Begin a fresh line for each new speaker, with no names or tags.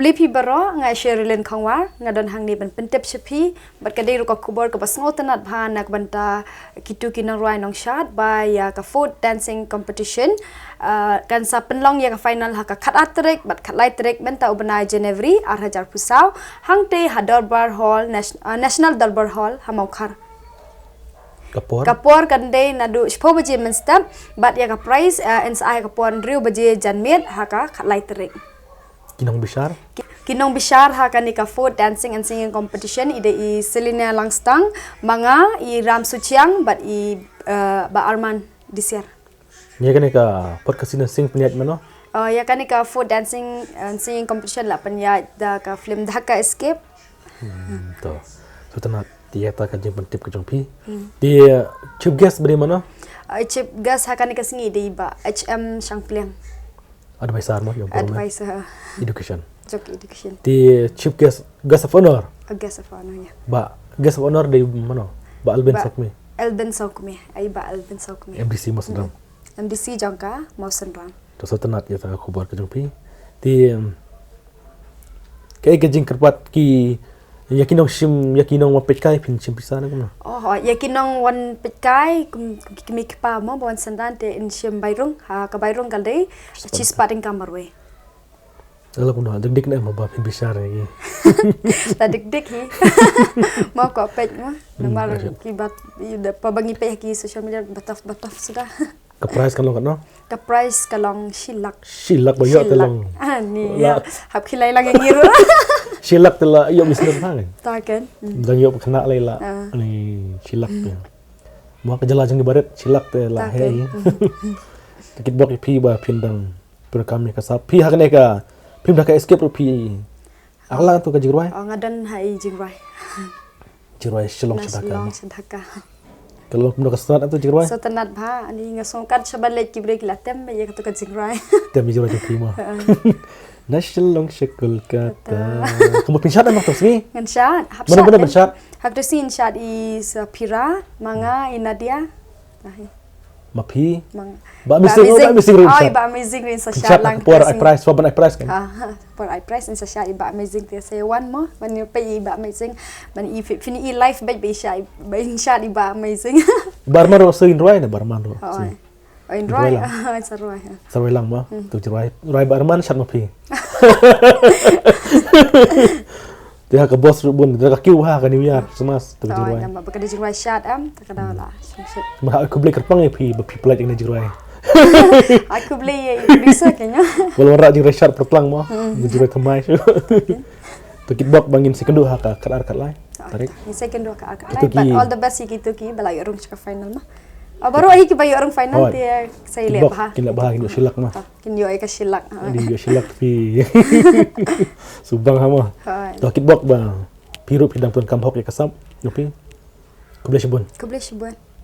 beli pi baro ngai Sherilin khangwar ngadon hang ni ban pentep shepi bat kadai ru ka kubor ka basngo tanat bhan nak banta kitu kinang ruai nong Shad by ya ka food dancing competition kan sa penlong ya ka final ha ka khat atrek bat khat lai trek benta ubnai January 8000 pusau hang te Darbar Hall National Darbar Hall ha Mawkhar kapor kan dei nadu 10 baje menstap bat ya ka prize NSI kapor riu baje janmet ha ka khat lai trek Kinong bishar ha kan ka food dancing and singing competition ide i Selina Langstang manga i Ram Suchiang but i ba Arman disiar.
Nya kan ka podcast sing peniat mano?
Ya kan ka food dancing and singing competition la peniat da ka film Dhaka Escape.
To. So tanat dia ta ka jeng pentip ka jong pi. Dia chief guest beri mano?
Chief guest ha kan ka singi ide ba HM Shangpliang.
Advisor mo yung
advisor
education.
Jok education.
Di chief guest of honor.
A guest of honor ya.
Ba guest of honor di mana? Ba Alben Sokmi.
Alben Sokmi. Ai ba Alben Sokmi.
MDC Mosendang.
MDC jangka Mosendang.
To so tanat ya ta khabar ka jongpi. Di kai ka jing kerpat ki yakinong mapetkai pin sim pisana kuma.
Oh yakinong wan petkai kimi pa mo bon sandan te in sim bairung ha ka bairung kaldei cheese pating kamarwe.
Ala kuna dik na mo ba pin bisara yi.
Ta dik hi. Mau ko pet mo. Namar kibat ida pabangi pe ki social media bataf sudah.
Ka price kan lo kan no?
Ka price kalong silak.
Silak bayo telong.
Ni ya. Hab khilai lang ngiru.
Silak tela iyo misner hang.
Taken.
Dan iyo kena lela. Ni silak pe. Mo ka jala jang baret silak tela hey. Tikit bok pi ba pindang perekam ni ka sa pi ha ka pim dah ka escape pi. Akla tu ka jirwai.
Ngadan hai jirwai.
Jirwai Shilong Sedaka.
Shilong Sedaka.
Kalau pun dah kesenat atau jirwai?
Setenat bah, ni ngasongkat sebalik kibrek latem, ya kata kat jirwai.
Tem jirwai tu prima. National Shekul kata. Kamu pincat nak tu sini?
Pincat.
Mana pincat?
Hab tu sin Shad is Phira, manga in Nadia.
Mapi. Ba amazing rin.
Ay, ba amazing rin sa Shad lang.
Por I price, for I price kan?
For I price in sa Shad ba amazing dia say one mo, man you pay ba amazing, man if fini life ba Shad, ba in Shad ba amazing.
Barman ro sein roi na barman ro.
Oh, in roi, sa roi.
Sa roi lang mo. Tu roi barman Shad mapi. Dia ka boss bun, dia ka kiu ha ka New Year semas tu jirwai.
Oh, nama bakal jirwai Shad takada lah.
Mah aku beli kerpang pi plate yang jirwai.
Aku beli bisa kayaknya.
Walau rak jirwai Shad pertlang mah, jirwai temai. Tu kitbok bangin second ha ka kat lai. Tarik.
Ni second ka kat lai. But all the best gitu ki balai urung cakap final mah. Baru ai ki bayu orang final dia saya lihat bah.
Kila bah kin silak mah.
Kin yo ai ka silak.
Di yo silak pi. Subang hama. To kitbok ba. Piru pidang tuan kamhok ya kasam. Yopi. Kublai shibun.